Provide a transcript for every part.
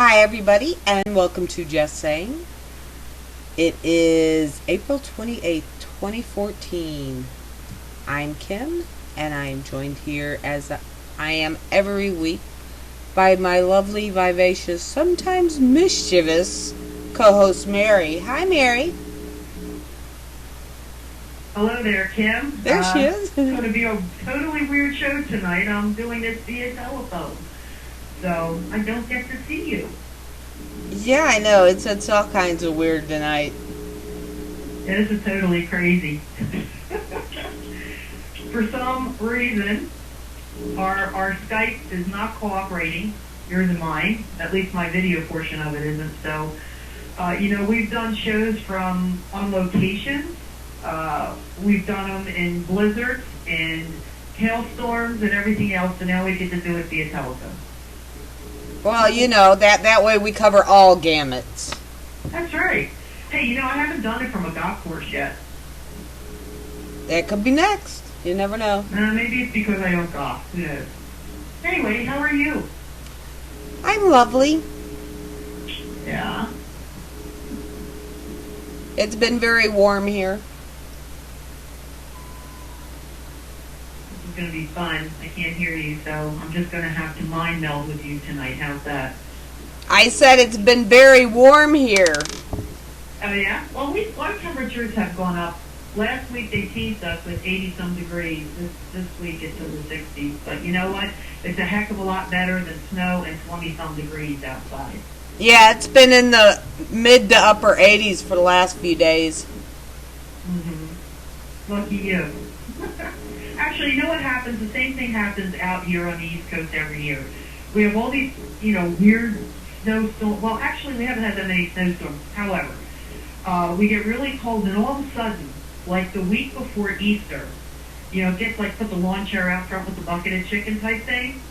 Hi everybody and welcome to Just Saying. It is April 28th, 2014. I'm Kim and I am joined here as I am every week by my lovely, vivacious, sometimes mischievous co-host Mary. Hi Mary. Hello there, Kim. There she is. It's going to be a totally weird show tonight. I'm doing it via telephone, so I don't get to see you. Yeah, I know. It's all kinds of weird tonight. This is totally crazy. For some reason, our Skype is not cooperating. Yours and mine. At least my video portion of it isn't. So, we've done shows from on location. We've done them in blizzards and hailstorms and everything else, and now we get to do it via telephone. Well, that way we cover all gamuts. That's right. Hey, I haven't done it from a golf course yet. That could be next. You never know. Maybe it's because I don't golf. Who knows? Anyway, how are you? I'm lovely. Yeah. It's been very warm here. This is going to be fun. I can't hear you, so I'm just going to have to mind meld with you tonight. How's that? I said it's been very warm here. Oh, yeah? Well, our temperatures have gone up. Last week they teased us with 80-some degrees. This week it's in the 60s. But you know what? It's a heck of a lot better than snow and 20-some degrees outside. Yeah, it's been in the mid to upper 80s for the last few days. Mm-hmm. Lucky you. Actually, you know what happens? The same thing happens out here on the East Coast every year. We have all these, weird snowstorms. Well, actually, we haven't had that many snowstorms. However, we get really cold, and all of a sudden, like the week before Easter, it gets like put the lawn chair out front with the bucket of chicken type thing.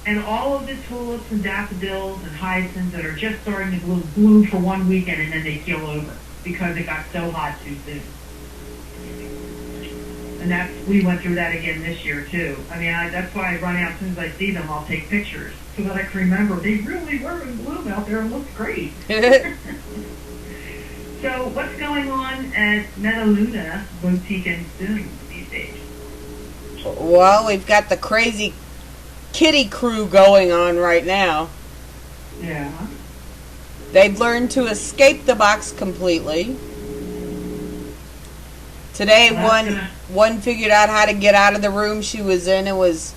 And all of the tulips and daffodils and hyacinths that are just starting to bloom for one weekend, and then they keel over because it got so hot too soon. And we went through that again this year too. I mean, that's why I run out as soon as I see them. I'll take pictures so that I can remember they really were in bloom out there and looked great. So, what's going on at Metaluna Boutique and Spoons these days? Well, we've got the crazy kitty crew going on right now. Yeah. They've learned to escape the box completely. Today, one figured out how to get out of the room she was in and was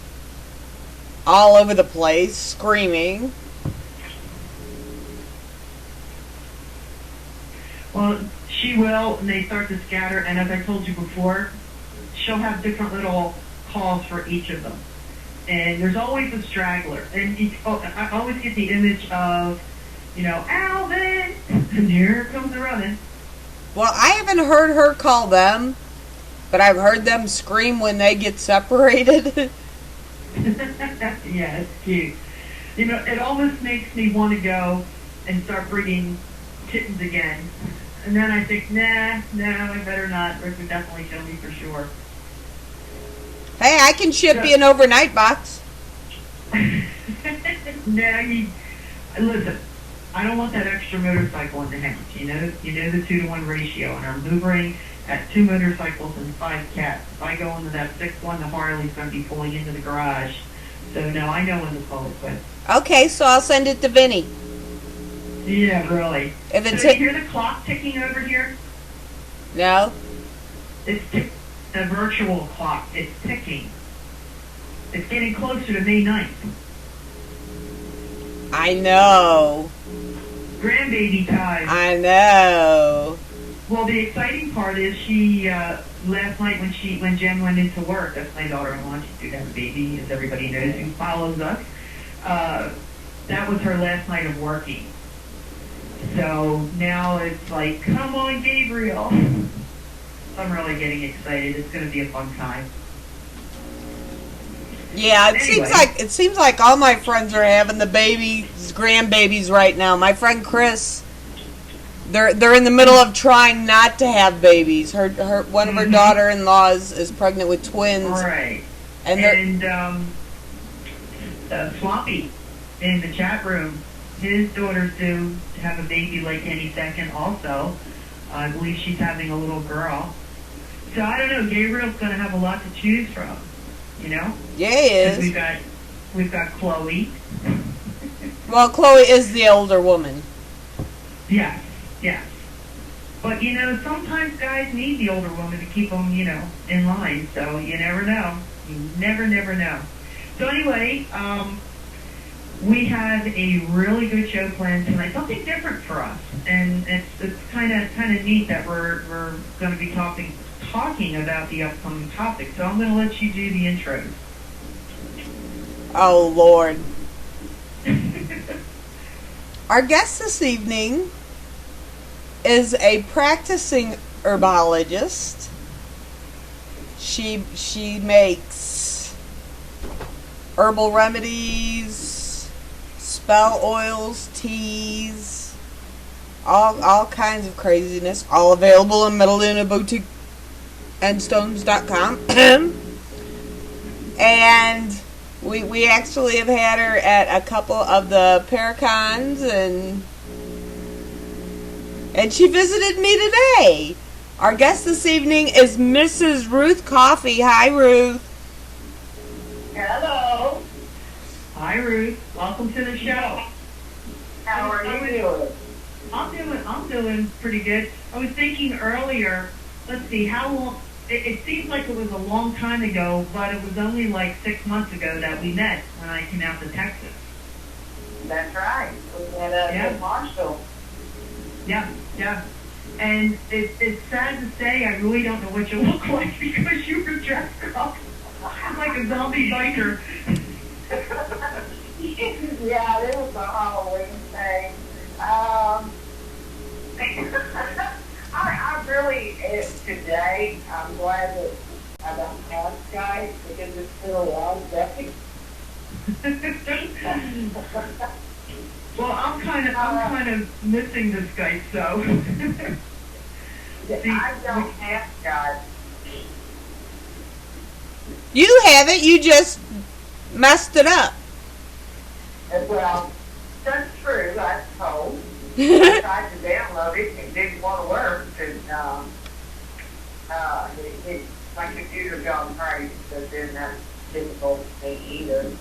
all over the place, screaming. Well, she will, and they start to scatter, and as I told you before, she'll have different little calls for each of them. And there's always a straggler. And I always get the image of, Alvin! And here comes the running. Well, I haven't heard her call them, but I've heard them scream when they get separated. Yeah, it's cute. It almost makes me want to go and start breeding kittens again. And then I think, no, I better not. Rick would definitely kill me for sure. Hey, I can ship you an overnight box. Listen, I don't want that extra motorcycle in the house. You know the 2-to-1 ratio, and I'm hoovering at 2 motorcycles and 5 cats. If I go into that 6th one, the Harley's going to be pulling into the garage. So no, I know when to call it quits. Okay, so I'll send it to Vinny. Yeah, really. If it's so you hear the clock ticking over here? No. It's a virtual clock. It's ticking. It's getting closer to May 9th. I know. Grandbaby time. I know. Well, the exciting part is she, last night when Jen went into work, that's my daughter-in-law, she did have a baby, as everybody knows who follows us, that was her last night of working. So now it's like, come on, Gabriel. I'm really getting excited. It's going to be a fun time. Yeah, it seems like all my friends are having the grandbabies right now. My friend Chris, they're in the middle of trying not to have babies. One of her daughter-in-laws is pregnant with twins. Right. And Swampy in the chat room his daughter's due to have a baby like any second also. I believe she's having a little girl. So I don't know, Gabriel's going to have a lot to choose from, you know? Yeah, he is. We've got Chloe. Well, Chloe is the older woman. Yes, yes. But, you know, sometimes guys need the older woman to keep them, you know, in line. So you never know. You never know. So anyway, we have a really good show planned tonight. Something different for us, and it's kind of neat that we're going to be talking about the upcoming topic. So I'm going to let you do the intros. Oh Lord. Our guest this evening is a practicing herbologist. She makes herbal remedies, spell oils, teas, all kinds of craziness, all available in Metaluna Boutique and Stones.com. And we actually have had her at a couple of the Paracons, and she visited me today. Our guest this evening is Mrs. Ruth Coffey. Hi, Ruth. Hello. Hi, Ruth. Welcome to the show. How are you doing? I'm doing pretty good. I was thinking earlier, let's see, how long, it seems like it was a long time ago, but it was only like 6 months ago that we met when I came out to Texas. That's right. We met in Marshall. Yeah. And it's sad to say I really don't know what you look like because you were dressed up like a zombie biker. Yeah, it was a Halloween thing. I really, today, I'm glad that I don't have Skype because it's been a long day. Well, I'm kind of missing this guy, so. See, I don't have Skype. You have it. You just messed it up. Well, that's true, I suppose. I tried to download it and it didn't want to work because my computer gone crazy, but then that's difficult to see either.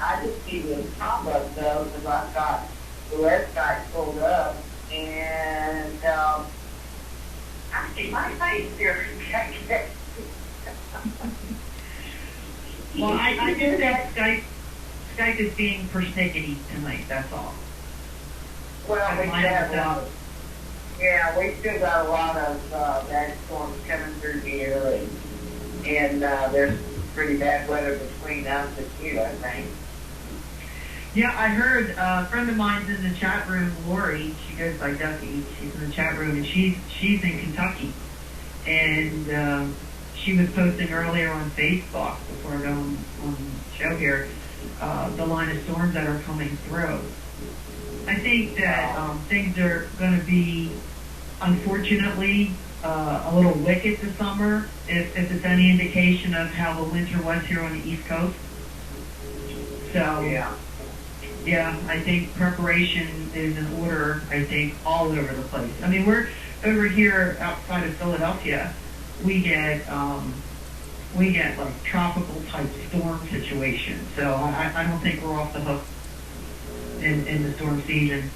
I just give you a pop-up though because I've got the website pulled up and I see my face here. Well, I just think Skype is being persnickety tonight, that's all. Well, we have a lot of, we still got a lot of bad storms coming through here, and there's pretty bad weather between us and you, I think. Yeah, I heard a friend of mine's in the chat room, Lori. She goes by Ducky. She's in the chat room, and she's in Kentucky, and she was posting earlier on Facebook before I go on the show here the line of storms that are coming through. I think that things are going to be, unfortunately, a little wicked this summer, if it's any indication of how the winter was here on the East Coast. So, yeah, I think preparation is in order, I think, all over the place. I mean, we're over here outside of Philadelphia, we get like tropical type storm situations. So I don't think we're off the hook in the storm season.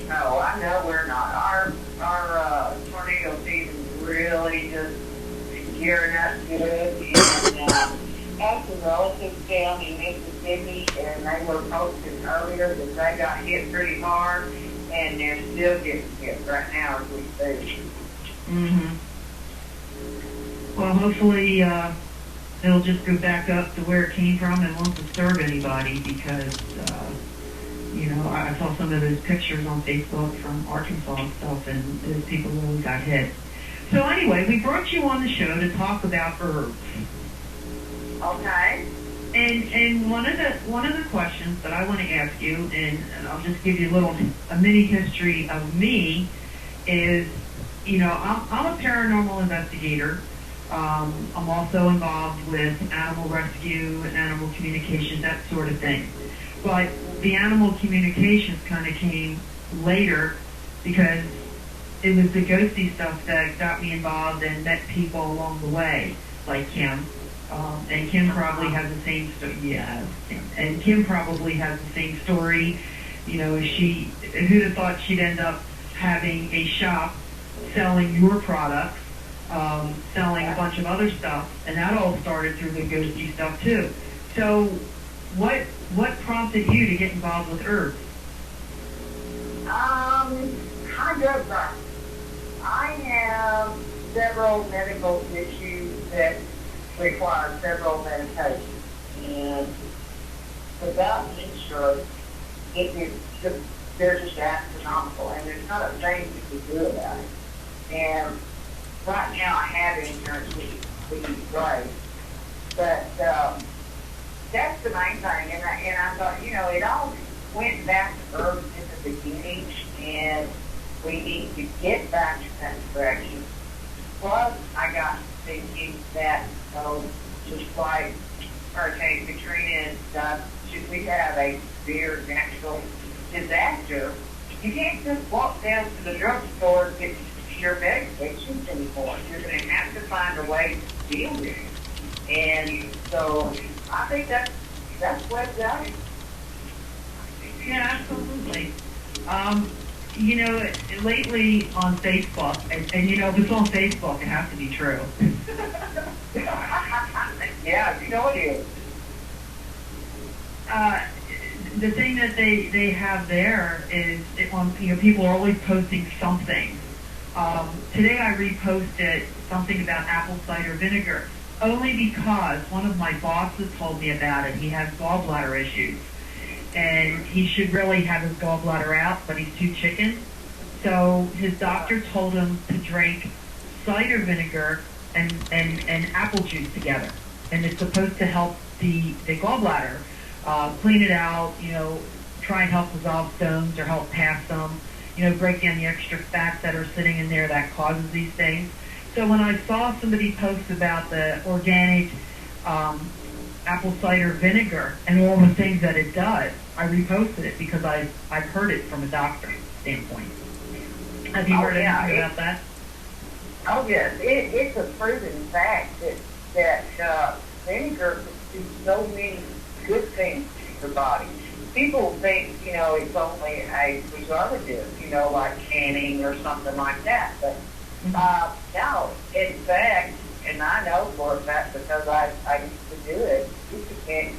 Oh, I know we're not. Our tornado season's really just gearing up good. And I have some relatives down in Mississippi, and they were posting earlier that they got hit pretty hard, and they're still getting hit right now as we speak. Mm-hmm. Well, hopefully it'll just go back up to where it came from and won't disturb anybody because, I saw some of those pictures on Facebook from Arkansas and stuff, and those people really got hit. So anyway, we brought you on the show to talk about herbs. Okay. And one of the questions that I want to ask you, and I'll just give you a mini history of me, is, I'm a paranormal investigator. I'm also involved with animal rescue and animal communication, that sort of thing. But the animal communications kind of came later because it was the ghosty stuff that got me involved and met people along the way, like Kim. And Kim probably has the same story. Yeah, Kim. And Kim probably has the same story. You know, who'd have thought she'd end up having a shop selling your products, selling a bunch of other stuff, and that all started through the ghosty stuff too. So, what prompted you to get involved with herbs? Hydroponics. I have several medical issues that require several medications, and without insurance, they're just astronomical, and there's not a thing you can do about it. And right now I have insurance, which is great, but that's the main thing. And I thought, you know, it all went back to herbs in the beginning, and we need to get back to that direction. Plus, I got thinking that, just like Hurricane Katrina and stuff, should we have a severe natural disaster, you can't just walk down to the drugstore and get your medications anymore. You're going to have to find a way to deal with it. And so I think that's what's done it. Yeah, absolutely. You know, lately on Facebook, and you know, if it's on Facebook, it has to be true. Yeah, you know it is. The thing that they have there is, people are always posting something. Today I reposted something about apple cider vinegar, only because one of my bosses told me about it. He has gallbladder issues, and he should really have his gallbladder out, but he's too chicken. So his doctor told him to drink cider vinegar and apple juice together, and it's supposed to help the gallbladder. Clean it out, you know, try and help dissolve stones or help pass them, you know, break down the extra fats that are sitting in there that causes these things. So when I saw somebody post about the organic apple cider vinegar and all the things that it does, I reposted it because I've heard it from a doctor standpoint. Have you heard anything about that? Oh, yes. It's a proven fact that vinegar can do so many good things to the body. People think, you know, it's only a preservative, you know, like canning or something like that. But no, in fact, and I know for a fact because I used to do it, you could mix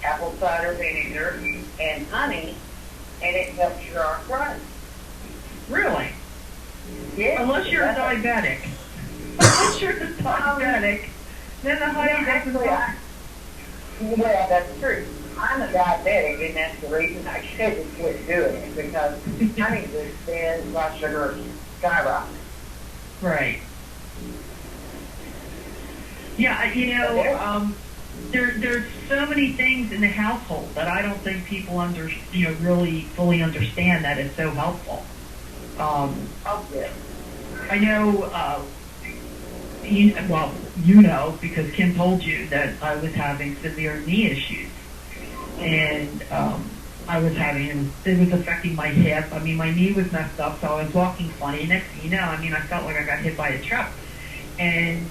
apple cider vinegar and honey, and it helps your arthritis. Really? Yeah. Unless you're a diabetic. Unless you're a diabetic, then the honey doesn't work. Well, that's true. I'm a diabetic, and that's the reason I shouldn't quit doing it, because honey just sends my sugar skyrocket. Right. Yeah, you know, there's so many things in the household that I don't think people really fully understand that is so helpful. Yeah. I know, you know, because Kim told you that I was having severe knee issues. And I was having, it was affecting my hip. I mean, my knee was messed up, so I was walking funny. Next thing you know, I mean, I felt like I got hit by a truck. And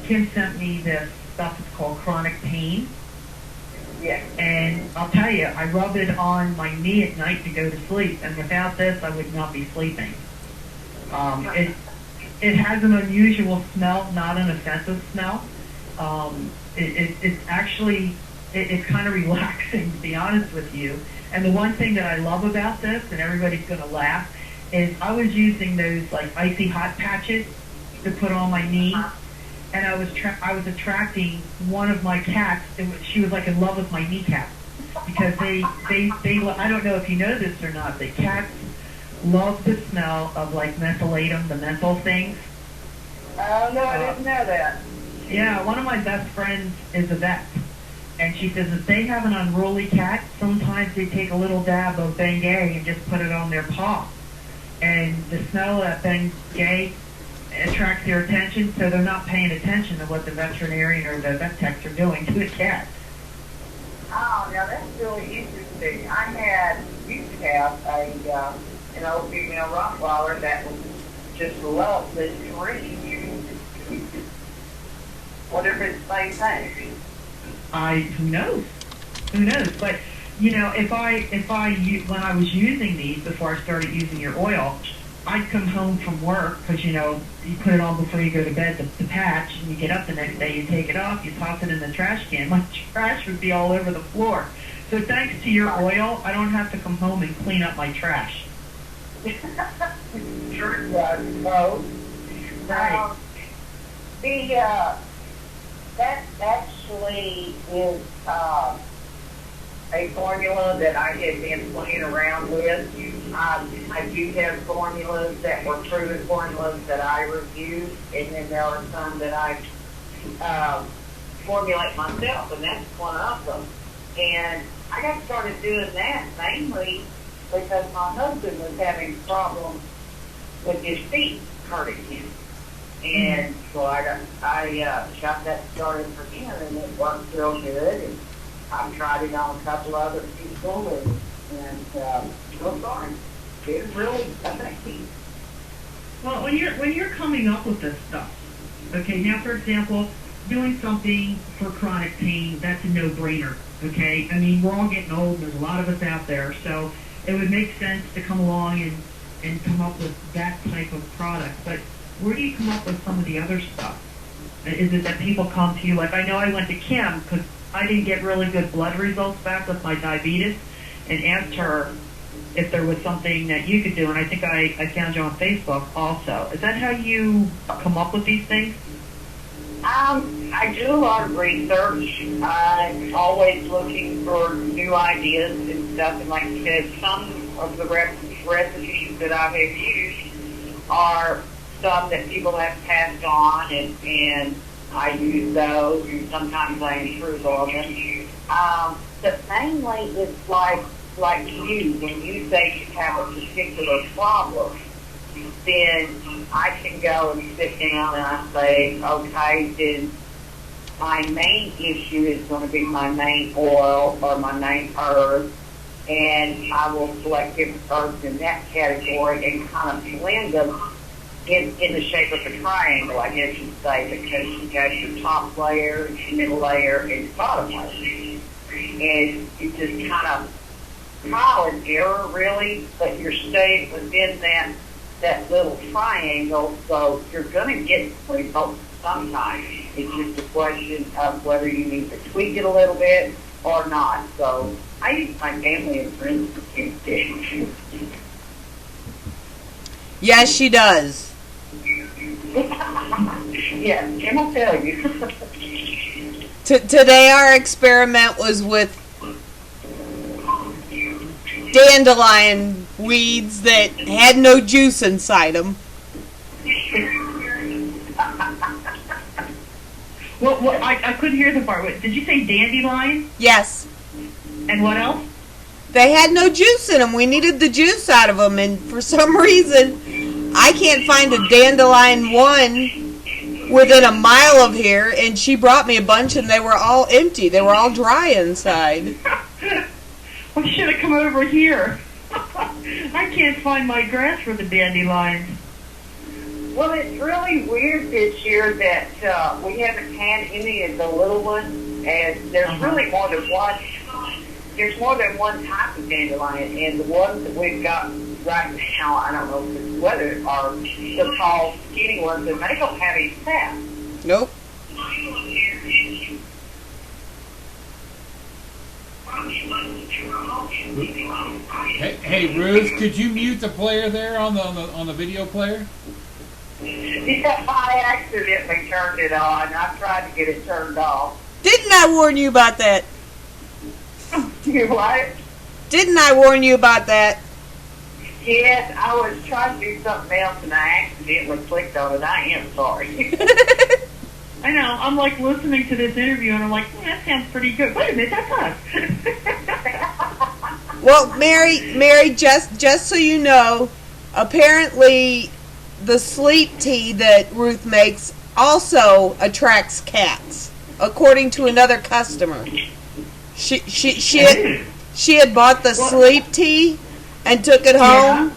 Kim sent me this stuff, it's called chronic pain. Yeah. And I'll tell you, I rub it on my knee at night to go to sleep, and without this, I would not be sleeping. It has an unusual smell, not an offensive smell. It's actually, it's kind of relaxing, to be honest with you. And the one thing that I love about this, and everybody's going to laugh, is I was using those like icy hot patches to put on my knee, and I was attracting one of my cats. She was like in love with my kneecap because they I don't know if you know this or not, but cats love the smell of like mentholatum, the menthol things. Oh no, I didn't know that. Yeah, one of my best friends is a vet. And she says if they have an unruly cat, sometimes they take a little dab of Bengay and just put it on their paw. And the smell of that Bengay attracts their attention, so they're not paying attention to what the veterinarian or the vet techs are doing to the cat. Oh, now that's really interesting. Used to have an old female Rottweiler that was just loved this tree. Wonder if it's the same thing. Who knows? Who knows? But you know, when I was using these before I started using your oil, I'd come home from work because you know you put it on before you go to bed, the patch, and you get up the next day, you take it off, you toss it in the trash can. My trash would be all over the floor. So thanks to your oil, I don't have to come home and clean up my trash. Sure does. So, Right. That actually is a formula that I had been playing around with. I do have formulas that were proven formulas that I reviewed, and then there are some that I formulate myself, and that's one of them. And I got started doing that mainly because my husband was having problems with his feet hurting him. And so I got that started for him, and it worked real good. And I've tried it on a couple other people, and so far it's really effective. Well, when you're coming up with this stuff, okay. Now, for example, doing something for chronic pain, that's a no-brainer. Okay. I mean, we're all getting old. And there's a lot of us out there, so it would make sense to come along and come up with that type of product. But where do you come up with some of the other stuff? Is it that people come to you? Like, I know I went to Kim because I didn't get really good blood results back with my diabetes, and asked her if there was something that you could do, and I think I found you on Facebook also. Is that how you come up with these things? I do a lot of research. I'm always looking for new ideas and stuff. And like I said, some of the recipes that I have used are some that people have passed on, and I use those, and sometimes I improve on them. But mainly it's like you, when you say you have a particular problem, then I can go and sit down and I say, okay, then my main issue is going to be my main oil or my main herb, and I will select different herbs in that category and kind of blend them in the shape of a triangle, I guess you'd say, because you got your top layer, your middle layer, and your bottom layer. And you just kind of trial and error, really, but you're staying within that little triangle, so you're going to get results sometimes. It's just a question of whether you need to tweak it a little bit or not. So I use my family and friends to keep it. Yes, she does. Yeah, Kim will tell you. Today our experiment was with dandelion weeds that had no juice inside them. Well, I couldn't hear the part. Wait, did you say dandelion? Yes. And what else? They had no juice in them. We needed the juice out of them, and for some reason, I can't find a dandelion one within a mile of here, and she brought me a bunch, and they were all empty. They were all dry inside. Well, you should have come over here. I can't find my grass for the dandelions. Well, it's really weird this year that we haven't had any of the little ones, and there's really more than one. There's more than one type of dandelion, and the ones that we've got right now, I don't know if it's whether are the tall, skinny ones, and they don't have any sap. Nope. Hey, Ruth, could you mute the player there on the video player? Yeah, I accidentally turned it on. I tried to get it turned off. Didn't I warn you about that? You what? Didn't I warn you about that? Yes, I was trying to do something else and I accidentally clicked on it. I am sorry. I know. I'm like listening to this interview and I'm like, that sounds pretty good. Wait a minute, that's us. Well, Mary, just so you know, apparently the sleep tea that Ruth makes also attracts cats, according to another customer. She had bought the sleep tea and took it home.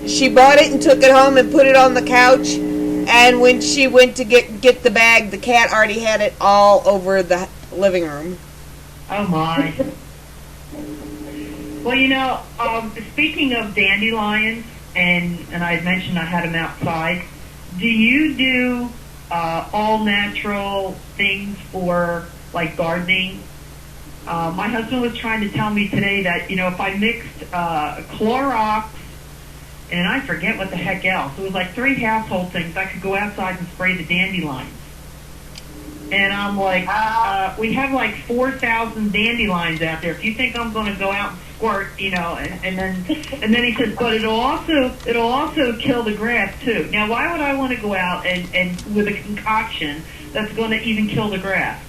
She bought it and took it home and put it on the couch. And when she went to get the bag, the cat already had it all over the living room. Oh my. Well, speaking of dandelions, and I had mentioned I had them outside, do you do all natural things for, like, gardening? My husband was trying to tell me today that, if I mixed Clorox and I forget what the heck else, it was like 3 household things, I could go outside and spray the dandelions. And I'm like, we have like 4,000 dandelions out there. If you think I'm going to go out and squirt, and then he says, but it'll also kill the grass too. Now, why would I want to go out and with a concoction that's going to even kill the grass?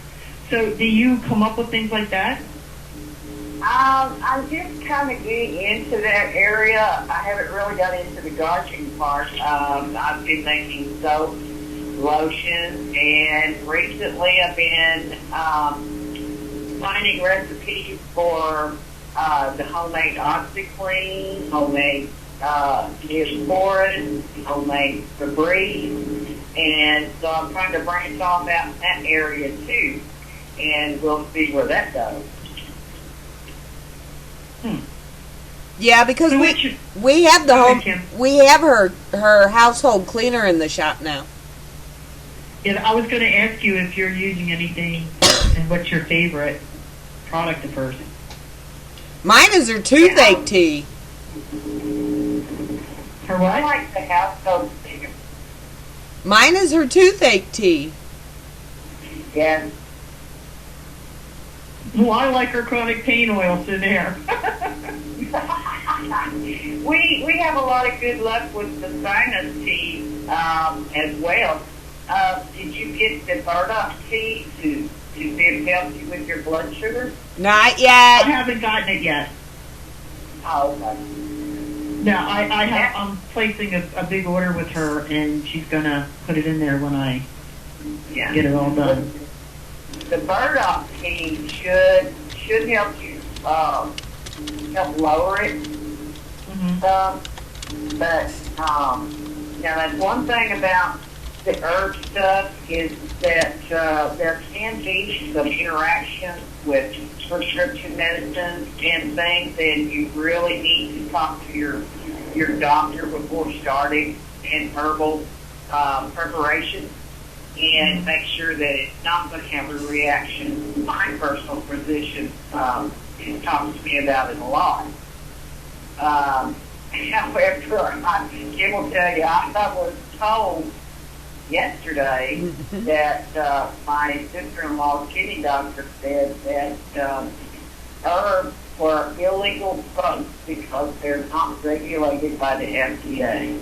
So, do you come up with things like that? I'm just kind of getting into that area. I haven't really got into the gardening part. I've been making soap, lotions, and recently I've been finding recipes for the homemade OxyClean, homemade Neosporin, homemade Febreze, and so I'm trying to branch off out in that area too, and we'll see where that goes. Yeah, because we have we have her household cleaner in the shop now. Yeah, I was going to ask you if you're using anything and what's your favorite product of hers. Mine is her toothache tea. Her what? I like the household cleaner. Mine is her toothache tea. Yes. Well, I like her chronic pain oils in there. We have a lot of good luck with the sinus tea as well. Did you get the burdock tea to help you with your blood sugar? Not I yet. haven't gotten it yet. Oh, okay. No, I'm placing a big order with her, and she's gonna put it in there when I get it all done. The burdock tea should help you help lower it. Mm-hmm. But that's one thing about the herb stuff is that there can be some interaction with prescription medicines and things, and you really need to talk to your doctor before starting an herbal preparation and make sure that it's not going to have a reaction. My personal physician talks to me about it a lot. However, I will tell you, I was told yesterday that my sister-in-law's kidney doctor said that herbs were illegal drugs because they're not regulated by the FDA.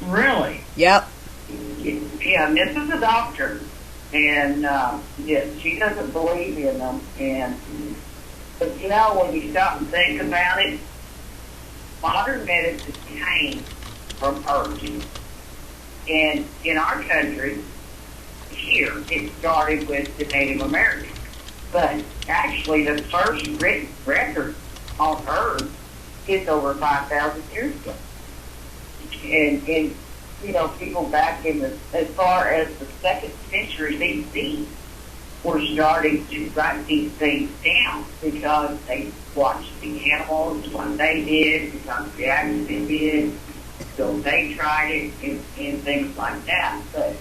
Really? Yep. Yeah, and this is a doctor, and yes, she doesn't believe in them. But when you stop and think about it, modern medicine came from herbs. And in our country, here, it started with the Native Americans. But actually, the first written record on herbs is over 5,000 years ago. And people back in as far as the 2nd century BC were starting to write these things down because they watched the animals, what they did, because the accident did. So they tried it and things like that. But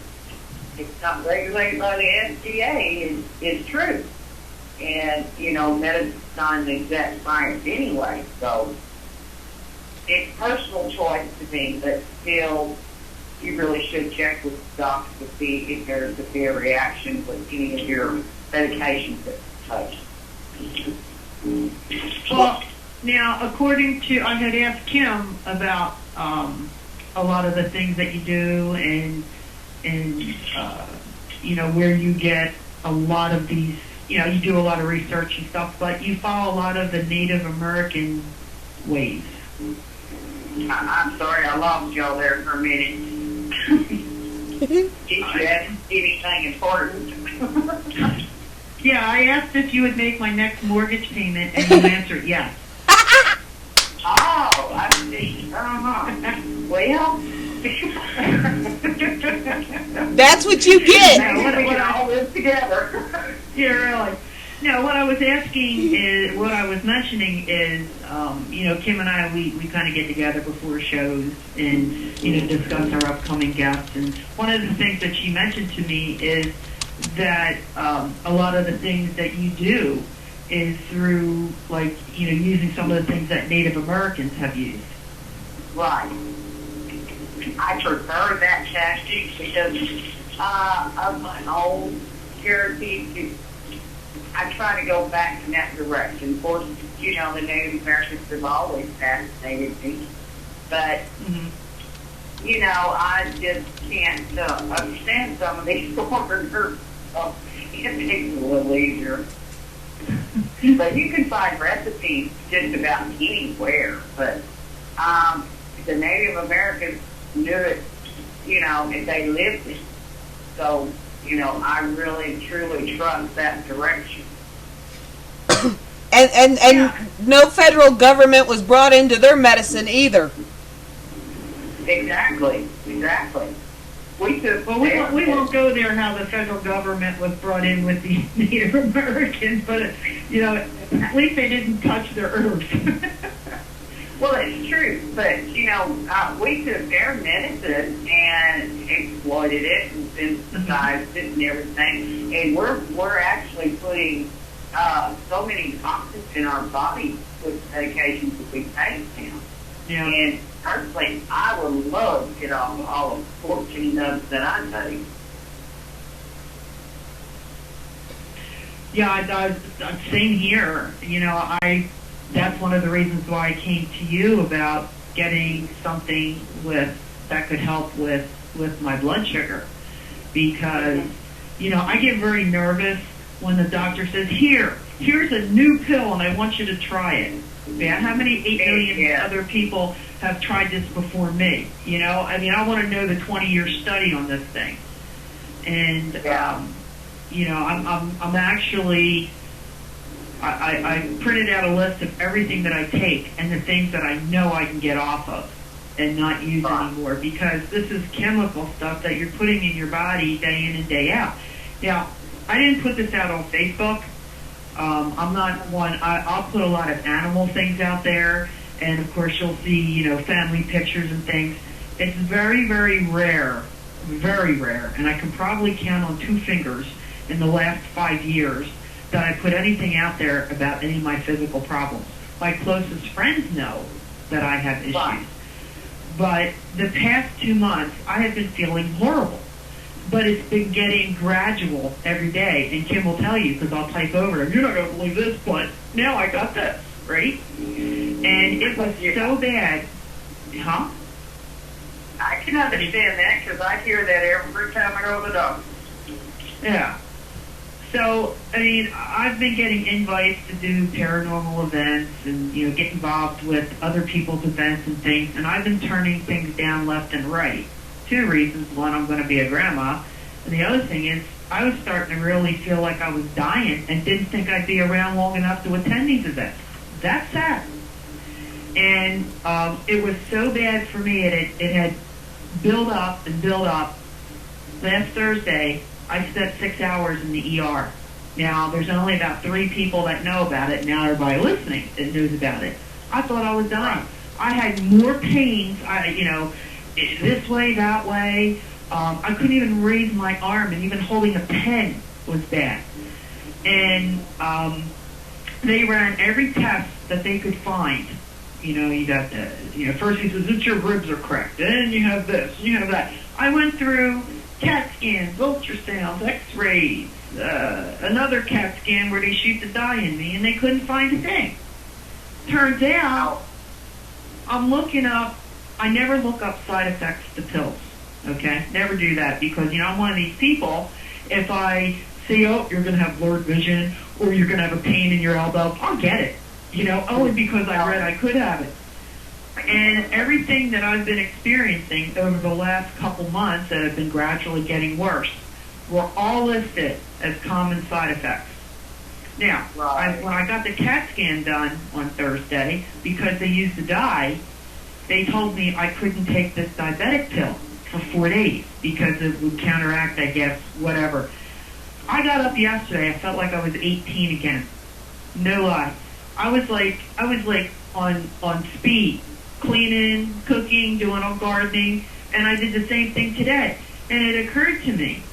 it's not regulated by the FDA is true. And, medicine's not an exact science anyway. So it's personal choice to me, but still, you really should check with the doctor to see if there's a fair reaction with any of your medications that you take. Well, now, according to, I had asked Kim about a lot of the things that you do and where you get a lot of these, you do a lot of research and stuff, but you follow a lot of the Native American ways. I'm sorry, I lost y'all there for a minute. Did you ask anything important? Yeah, I asked if you would make my next mortgage payment, and you answered yes. Oh, I see. Well, That's what you now get. we can all live together. Yeah, really. No, what I was asking is, what I was mentioning is, Kim and I, we kind of get together before shows and, discuss our upcoming guests. And one of the things that she mentioned to me is that a lot of the things that you do is through, like, using some of the things that Native Americans have used. Right. I prefer that tactic because of my own heritage. I try to go back in that direction. Of course, the Native Americans have always fascinated me. But, I just can't understand some of these foreigners. So it takes a little easier. But you can find recipes just about anywhere. But the Native Americans knew it, and they lived it. So, I really, truly trust that direction. And no federal government was brought into their medicine either. Exactly. We won't go there how the federal government was brought in with the Native Americans, but, at least they didn't touch their herbs. Well, it's true, but, we took their medicine and exploited it and synthesized it and everything, and we're actually putting so many toxins in our body with medications that we take now. Yeah. And personally, I would love to get off all of 14 of that I take. Yeah, same here. That's one of the reasons why I came to you about getting something that could help with my blood sugar, because I get very nervous when the doctor says, here's a new pill and I want you to try it. Yeah, how many 8 million other people have tried this before me? I want to know the 20-year study on this thing. And I'm actually, I printed out a list of everything that I take and the things that I know I can get off of and not use anymore, because this is chemical stuff that you're putting in your body day in and day out. Now, I didn't put this out on Facebook. I'm not one, I'll put a lot of animal things out there, and of course you'll see, family pictures and things. It's very, very rare, and I can probably count on 2 fingers in the last 5 years that I put anything out there about any of my physical problems. My closest friends know that I have issues. Right. But the past 2 months, I have been feeling horrible. But it's been getting gradual every day. And Kim will tell you, because I'll type over, you're not going to believe this, but now I got this, right? And it was so bad. Huh? I can understand that, because I hear that every time I go to the doctor. Yeah. So, I've been getting invites to do paranormal events and, get involved with other people's events and things, and I've been turning things down left and right. 2 reasons. One, I'm going to be a grandma, and the other thing is I was starting to really feel like I was dying and didn't think I'd be around long enough to attend these events. That's sad. And it was so bad for me, it had built up and built up. Last Thursday, I spent 6 hours in the ER. Now, there's only about 3 people that know about it. Now everybody listening that knows about it. I thought I was dying. I had more pains, this way, that way. I couldn't even raise my arm, and even holding a pen was bad. And they ran every test that they could find. You got the, first he says, your ribs are cracked. Then you have this, you have that. I went through CAT scans, ultrasounds, x-rays, another CAT scan where they shoot the dye in me, and they couldn't find a thing. Turns out, I'm looking up, I never look up side effects to pills, okay? Never do that, because, I'm one of these people, if I say, you're going to have blurred vision, or you're going to have a pain in your elbow, I'll get it, only because I read I could have it. And everything that I've been experiencing over the last couple months that have been gradually getting worse were all listed as common side effects. Now, Right. when I got the CAT scan done on Thursday, because they used the dye, they told me I couldn't take this diabetic pill for 4 days because it would counteract, I guess, whatever. I got up yesterday. I felt like I was 18 again. No lie. I was like on speed, cleaning, cooking, doing all gardening, and I did the same thing today. And it occurred to me,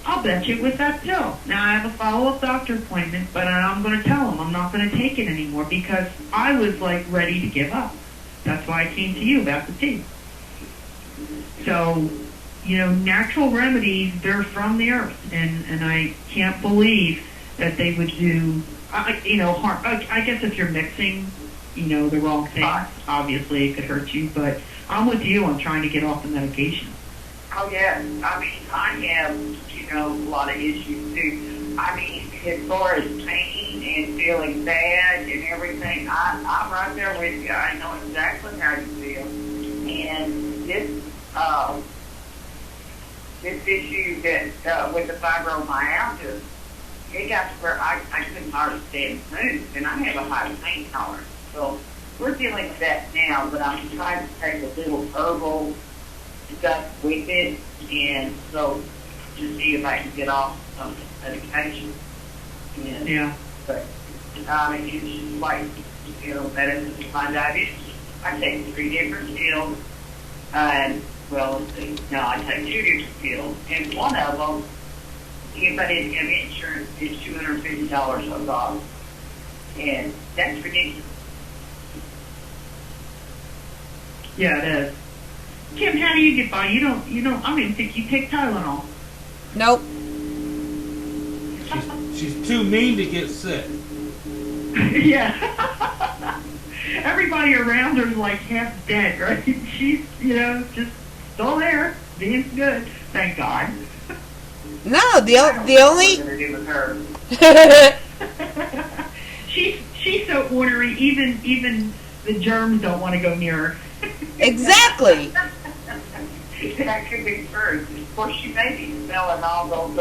I'll bet you it was that pill. Now I have a follow-up doctor appointment, but I'm going to tell him I'm not going to take it anymore because I was like ready to give up. That's why I came to you about the tea. So, natural remedies, they're from the earth, and I can't believe that they would do, harm. I guess if you're mixing, the wrong thing, obviously it could hurt you, but I'm with you on trying to get off the medication. Oh, yes. I mean, I have, a lot of issues, too. I mean, as far as pain and feeling bad and everything, I'm right there with you. I know exactly how you feel. And this issue that with the fibromyalgia, it got to where I couldn't hardly stand move, and I have a high pain tolerance. So we're dealing with that now, but I'm trying to take a little herbal stuff with it, and so to see if I can get off some medication. And, Yeah. But it's just like, medicine for my diabetes. I take 3 different pills, and well, let's see. No, I take 2 different pills, and one of them, if I didn't have insurance, is $250 a bottle, and that's ridiculous. Yeah, it is. Kim, how do you get by? You don't, I don't even think you take Tylenol. Nope. She's too mean to get sick. Yeah. Everybody around her's like half dead, right? She's, just still there, being good. Thank God. No, the only. Nothing to do with her. She's so ornery. Even the germs don't want to go near her. Exactly. That could be true. Of course, she may be smelling all those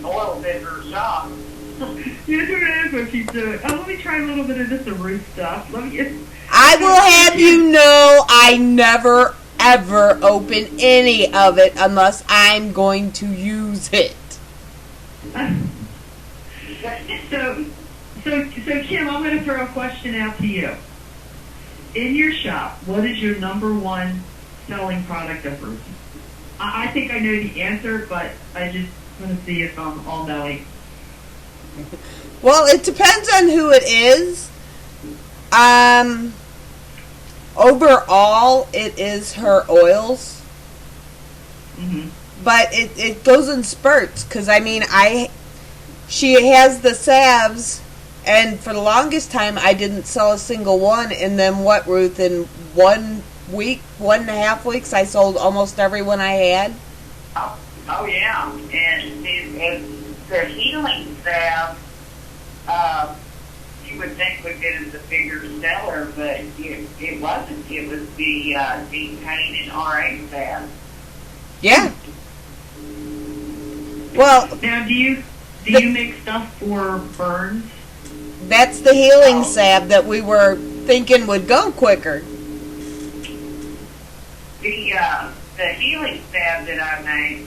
oils in her shop. Yes, it is what she's doing. Oh, let me try a little bit of this Ruth stuff. I will have you know I never ever open any of it unless I'm going to use it. So Kim, I'm going to throw a question out to you. In your shop, what is your number one selling product of Ruth? I think I know the answer, but I just want to see if I'm all knowing. Well, it depends on who it is. Overall, it is her oils. Mm-hmm. But it goes in spurts, because she has the salves, and for the longest time I didn't sell a single one, and then Ruth, in 1 week, 1.5 weeks, I sold almost every one I had. Oh yeah, and the healing salve, you would think would get the bigger seller, but it wasn't. It was the deep pain and RA salve. Yeah. Well, Now, do you make stuff for burns? that's the healing salve that we were thinking would go quicker. The healing salve that I make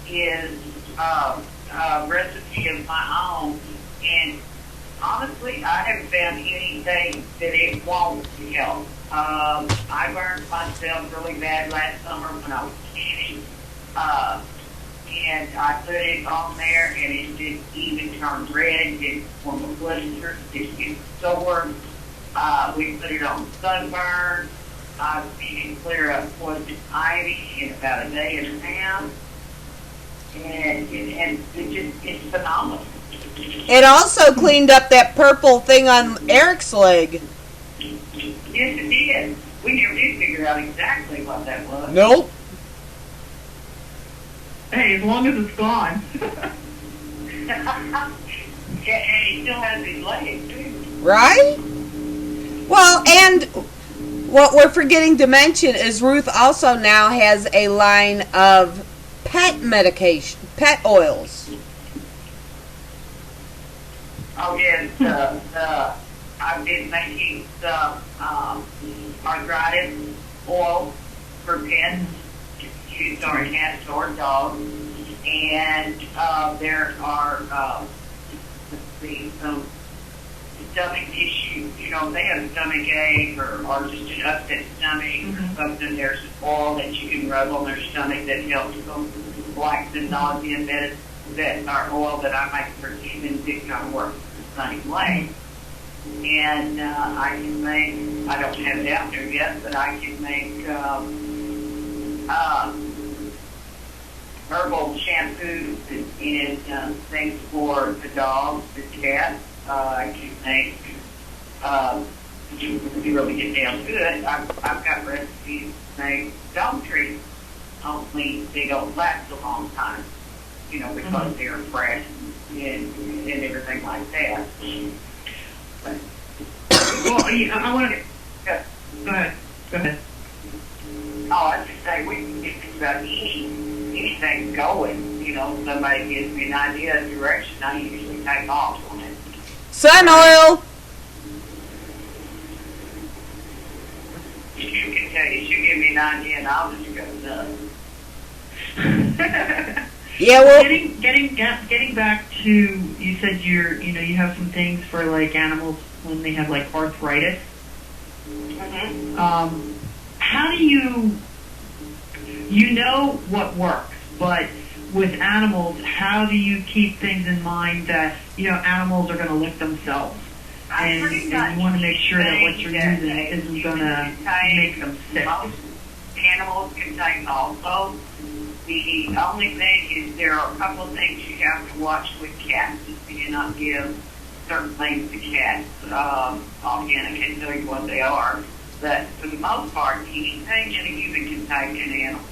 is a recipe of my own, and honestly, I haven't found anything that it won't help. I burned myself really bad last summer when I was canning, and I put it on there, and it didn't even turn red. It didn't form a blister. It gets sore. We put it on sunburn. I've seen it clear up poison ivy in about a day and a half, and it's phenomenal. It also cleaned up that purple thing on Eric's leg. Yes, it did. We never did figure out exactly what that was. Nope. Hey, as long as it's gone. Yeah, and he still has his legs, too. Right? Well, and what we're forgetting to mention is Ruth also now has a line of pet medication, pet oils. Oh yes, I've been making some arthritis oil for pets, used on cats or dogs, and there are some stomach issues. You know, if they have a stomach ache or just an upset stomach or something, there's oil that you can rub on their stomach that helps them, like the nausea medicine. That our oil that I make for humans, it kind of works the same way. And I can make, I don't have it out there yet, but I can make herbal shampoo and things for the dogs, the cats. I can make, if you really get down to it, I've got recipes to make dog treats, only they don't last a long time. You know, because they're fresh and everything like that. Well, I want to... Go ahead. Oh, I just say we can get about anything going. You know, somebody gives me an idea of direction, I usually take off on it. Sun oil! You can tell you, she give me an idea and I'll just go nuts. Yeah, well, getting back to, you said you have some things for like animals when they have like arthritis. How do you know what works, but with animals, how do you keep things in mind that, animals are going to lick themselves? And you want to make sure that what you're using isn't going to make them sick. Most animals contain also. The only thing is there are a couple of things you have to watch with cats. You cannot give certain things to cats. Again, I can't tell you what they are. But for the most part, anything in a human can take an animal.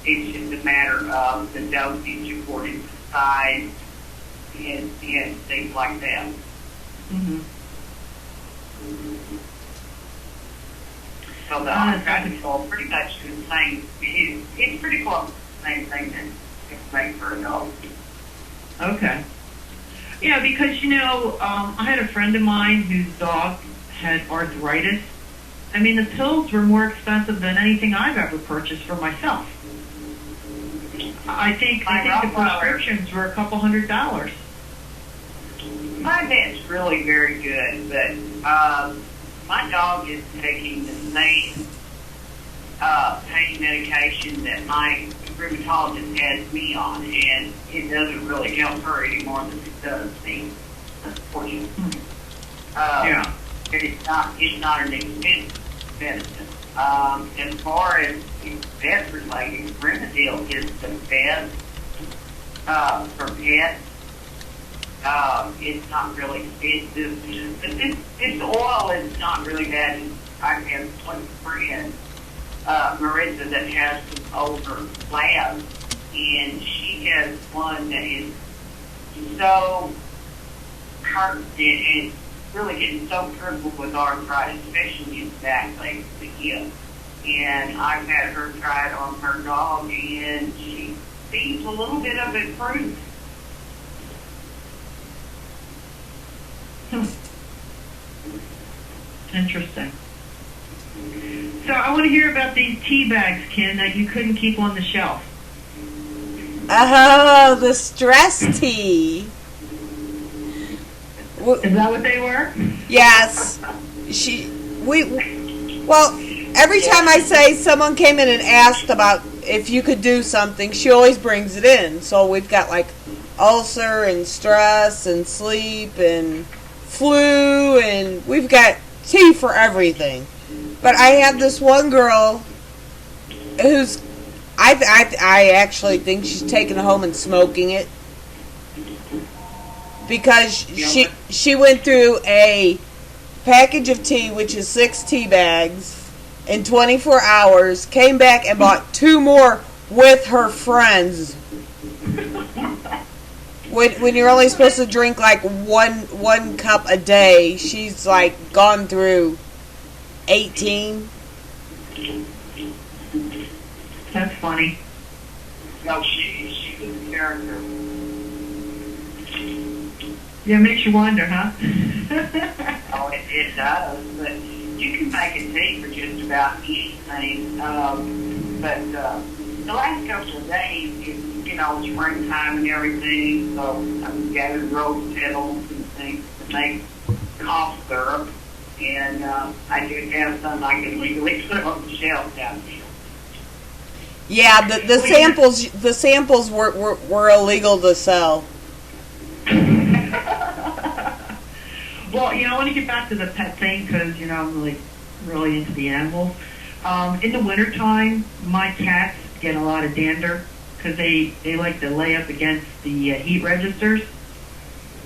It's just a matter of the dosage according to size and things like that. So the arthritis oil pretty much the same. It's pretty close to the same thing that it's made for adults. Okay. Yeah, because, I had a friend of mine whose dog had arthritis. I mean, the pills were more expensive than anything I've ever purchased for myself. I think the prescriptions were a couple $100. My vet's really very good, but my dog is taking the same pain medication that my rheumatologist has me on, and it doesn't really help her any more than it does me, unfortunately. Yeah. It's not an expensive medicine. As far as vet related, Grenadil is the best for pets. It's not really expensive. But this oil is not really bad. I have one friend, Marissa, that has some older labs, and she has one that is so hurt and really getting so crippled with arthritis, especially in the back legs, the hip. And I've had her try it on her dog, and she seems a little bit of improvement. Interesting. So I want to hear about these tea bags, Ken, that you couldn't keep on the shelf. Oh, the stress tea. Is that what they were? Yes. Well, every time I say someone came in and asked about if you could do something, she always brings it in. So we've got like ulcer and stress and sleep and flu, and we've got tea for everything. But I have this one girl who's, I actually think she's taking it home and smoking it, because she went through a package of tea, which is 6 tea bags, in 24 hours, came back and bought 2 more with her friends. When you're only supposed to drink like one cup a day, she's like gone through 18. That's funny. No, she was a character. Yeah, it makes you wonder, huh? Oh, it does. But you can make a tea for just about anything. But the last couple of days, it's, springtime and everything, so I've gathered rose petals and things to make cough syrup. And I do have some I can legally put on the shelf down here. Yeah, the samples were illegal to sell. Well, I want to get back to the pet thing because, I'm really into the animals. In the wintertime, my cats get a lot of dander because they like to lay up against the heat registers.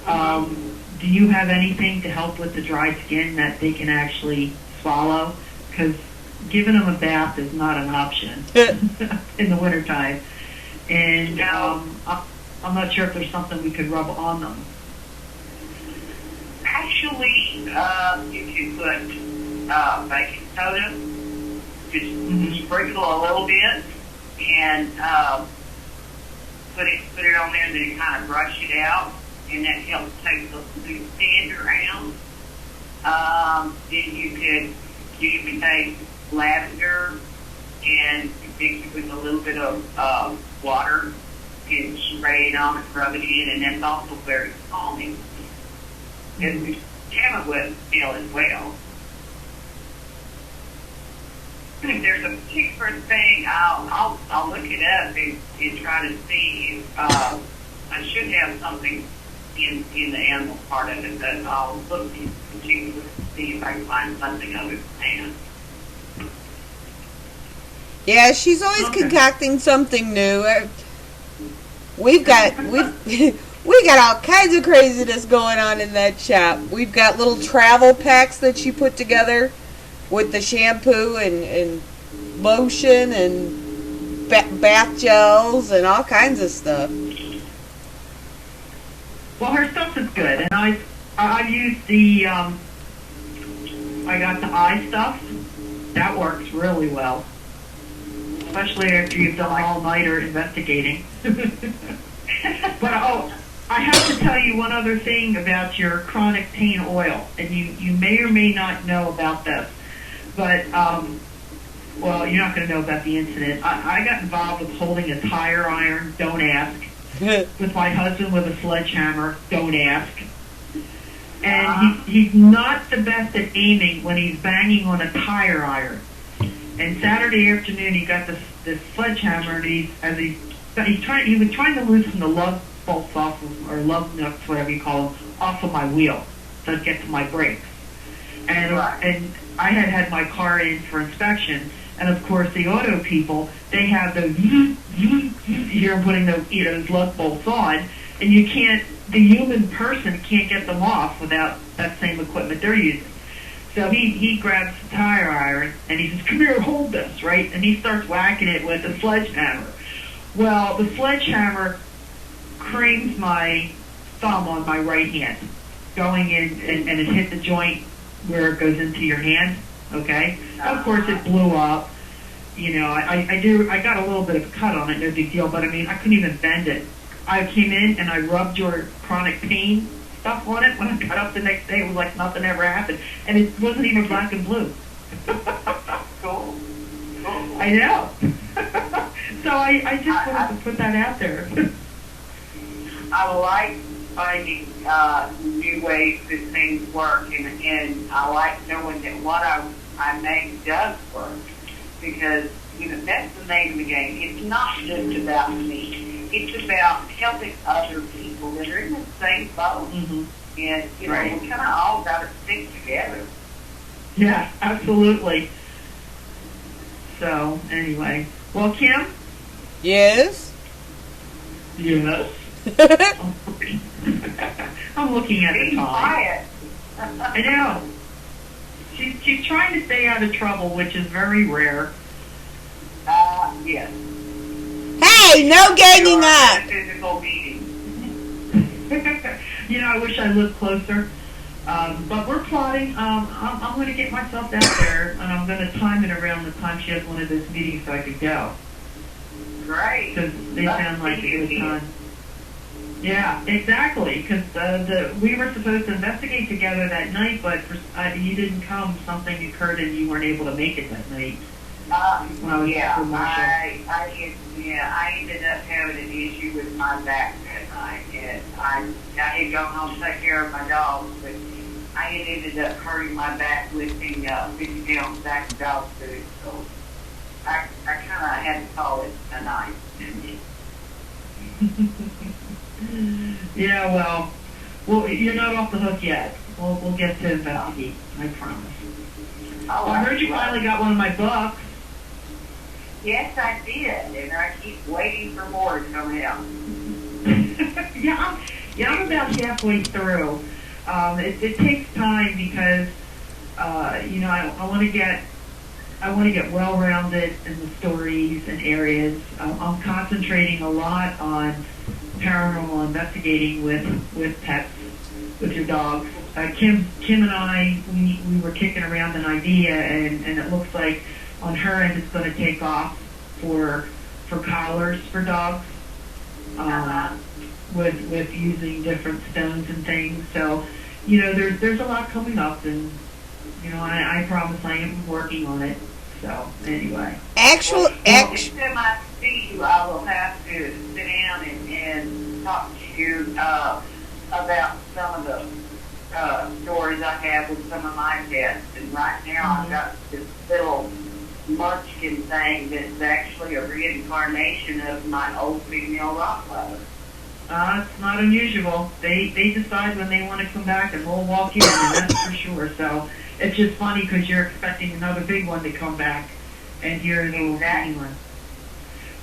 Do you have anything to help with the dry skin that they can actually swallow? Because giving them a bath is not an option in the wintertime. And I'm not sure if there's something we could rub on them. Actually, if you put baking soda, just sprinkle a little bit and put it on there, and then kind of brush it out, and that helps take the dander out. Then you can take lavender and mix it with a little bit of water and spray it on and rub it in, and that's also very calming. And chamomile will feel as well. If there's a particular thing, I'll look it up and try to see if I should have something in the animal part of it, but I'll look and see if I can find something other than that. Yeah, she's always concocting something new. We got all kinds of craziness going on in that shop. We've got little travel packs that she put together with the shampoo and lotion and bath gels and all kinds of stuff. Well, her stuff is good, and I've used the I got the eye stuff. That works really well, especially after you've done an all-nighter investigating. But I have to tell you one other thing about your chronic pain oil, and you may or may not know about this, but well, you're not going to know about the incident. I got involved with holding a tire iron. Don't ask. With my husband with a sledgehammer. Don't ask. And he's not the best at aiming when he's banging on a tire iron. And Saturday afternoon, he got this sledgehammer, and he was trying to loosen the lug bolts off of, or lug nuts, whatever you call them, off of my wheel to get to my brakes. And I had my car in for inspection, and of course the auto people, they have those you're putting those lug bolts on, and the human person can't get them off without that same equipment they're using. So he grabs the tire iron, and he says, "Come here, hold this," right? And he starts whacking it with the sledgehammer. Well, the sledgehammer creams my thumb on my right hand, going in, and it hit the joint where it goes into your hand, okay? Of course, it blew up. I got a little bit of a cut on it, no big deal, but I couldn't even bend it. I came in and I rubbed your chronic pain stuff on it. When I got up the next day, it was like nothing ever happened. And it wasn't even black and blue. Cool. I know. So I just wanted to put that out there. I like finding new ways that things work, and I like knowing that what I make does work, because that's the name of the game. It's not just about me. It's about helping other people that are in the same boat. Mm-hmm. And we kind of all got to stick together. Yeah, absolutely. So anyway, well, Kim. Yes. Yes. I'm looking at the time. I know. She's trying to stay out of trouble, which is very rare. Yes. Hey, no ganging up. Physical meeting. I wish I lived closer. But we're plotting. I'm going to get myself out there, and I'm going to time it around the time she has one of those meetings so I could go. Great. Because they sound like a good time. Yeah, exactly. Because we were supposed to investigate together that night, but you didn't come. Something occurred, and you weren't able to make it that night. When I was Yeah, for Marshall. I ended up having an issue with my back that night, and I had gone home to take care of my dogs, but I had ended up hurting my back lifting 50 pounds back of dog food, so I kind of had to call it a night. Yeah, well, you're not off the hook yet. We'll get to investigate. I promise. Oh, I heard you finally got one of my books. Yes, I did, and I keep waiting for more to come out. I'm about halfway through. It takes time because I want to get well-rounded in the stories and areas. I'm concentrating a lot on paranormal investigating with pets, with your dogs. Kim and I, we were kicking around an idea, and it looks like on her end it's going to take off for collars for dogs, with using different stones and things. So, there's a lot coming up, and I promise I am working on it. So anyway, Next time I see you, I will have to sit down and talk to you about some of the stories I have with some of my pets. And right now I've got this little munchkin thing that's actually a reincarnation of my old female Rottweiler. It's not unusual. They decide when they want to come back, and we'll walk in, and that's for sure. So it's just funny because you're expecting another big one to come back, and you're a little tiny one.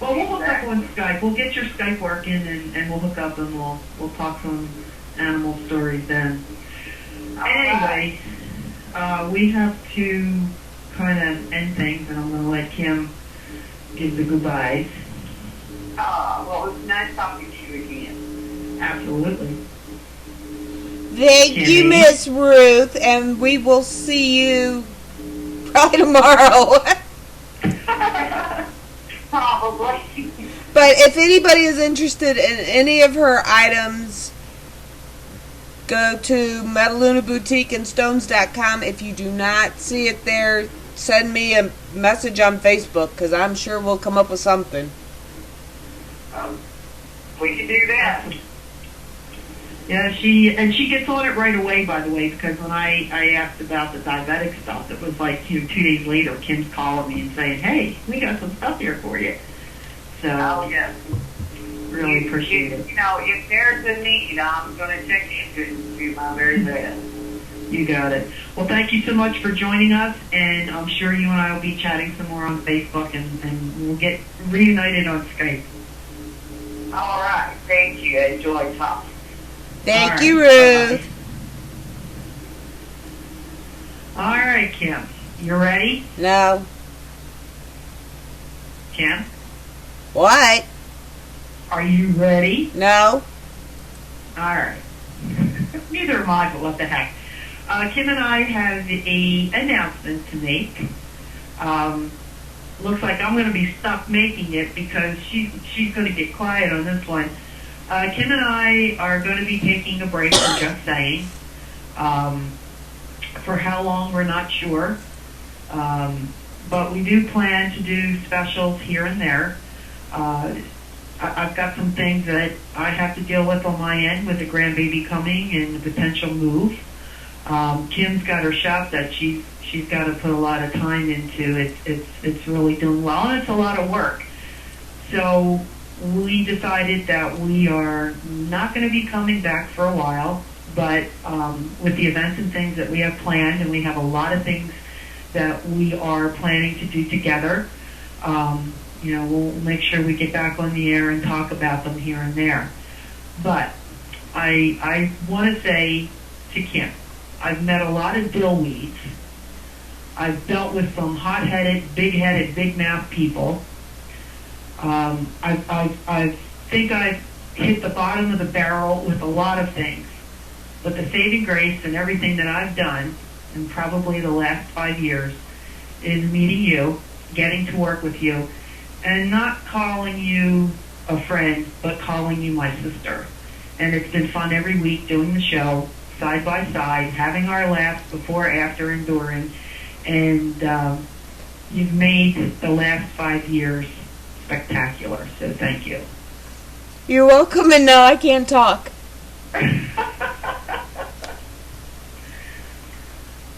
Well, we'll hook up on Skype. We'll get your Skype working, and we'll hook up, and we'll talk some animal stories then. Anyway, we have to kind of end things, and I'm going to let Kim give the goodbyes. Well, it was nice talking to you again. Absolutely. Thank you, Miss Ruth, and we will see you probably tomorrow. Probably. But if anybody is interested in any of her items, go to metalunaboutique.stones.com. If you do not see it there, send me a message on Facebook, because I'm sure we'll come up with something. We can do that. Yeah, she gets on it right away, by the way, because when I asked about the diabetic stuff, it was like 2 days later, Kim's calling me and saying, "Hey, we got some stuff here for you." So, yes. Really appreciate it. If there's a need, I'm going to check into it and do my very best. You got it. Well, thank you so much for joining us, and I'm sure you and I will be chatting some more on Facebook, and we'll get reunited on Skype. All right. Thank you. Enjoy talking. Thank you, Ruth. All right, Kim. You ready? No. Kim? What? Are you ready? No. All right. Neither am I, but what the heck. Kim and I have a announcement to make. Looks like I'm going to be stuck making it because she's going to get quiet on this one. Kim and I are going to be taking a break from Just Saying. For how long, we're not sure. But we do plan to do specials here and there. I've got some things that I have to deal with on my end with the grandbaby coming and the potential move. Kim's got her shop that she's got to put a lot of time into. It's really doing well, and it's a lot of work. So we decided that we are not going to be coming back for a while, but with the events and things that we have planned, and we have a lot of things that we are planning to do together, we'll make sure we get back on the air and talk about them here and there. But I want to say to Kim, I've met a lot of dillweeds. I've dealt with some hot-headed, big-headed, big-mouth people. I think I've hit the bottom of the barrel with a lot of things. But the saving grace and everything that I've done in probably the last 5 years is meeting you, getting to work with you, and not calling you a friend, but calling you my sister. and it's been fun every week doing the show side by side, having our laughs before, after, and during. And you've made the last 5 years spectacular, so thank you. You're welcome, and no, I can't talk.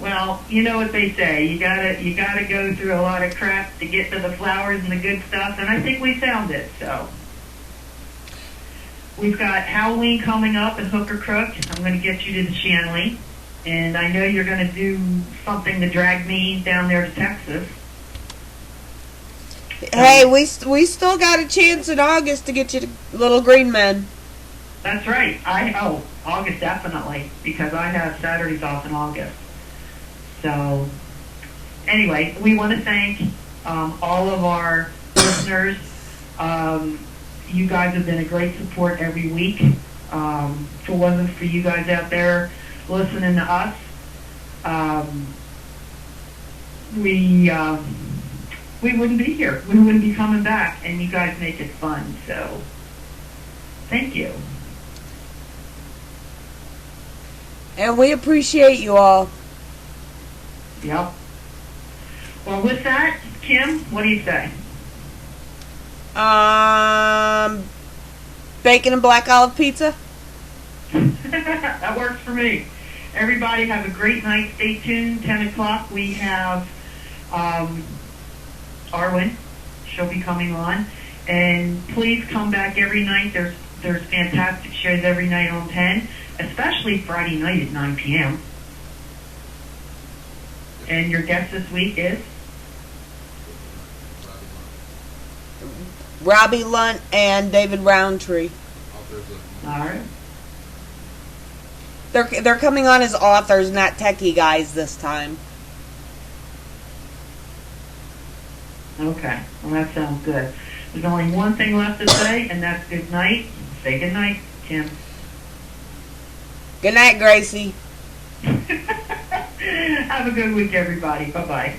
Well, you know what they say. You gotta go through a lot of crap to get to the flowers and the good stuff, and I think we found it. So we've got Halloween coming up in Hook or Crook. I'm going to get you to the Shanley, and I know you're going to do something to drag me down there to Texas. Hey, we still got a chance in August to get you to Little Green Men. That's right. August definitely, because I have Saturdays off in August. So, anyway, we want to thank all of our listeners. You guys have been a great support every week. If it wasn't for you guys out there listening to us, we wouldn't be here. We wouldn't be coming back, and you guys make it fun. So, thank you. And we appreciate you all. Yep. Well, with that, Kim, what do you say? Bacon and black olive pizza. That works for me. Everybody have a great night. Stay tuned. 10 o'clock, we have Arwen. She'll be coming on. And please come back every night. There's fantastic shows every night on 10, especially Friday night at 9 p.m. And your guest this week is? Robbie Lunt and David Roundtree. All right. They're coming on as authors, not techie guys this time. Okay. Well, that sounds good. There's only one thing left to say, and that's good night. Say good night, Kim. Good night, Gracie. Have a good week, everybody. Bye-bye.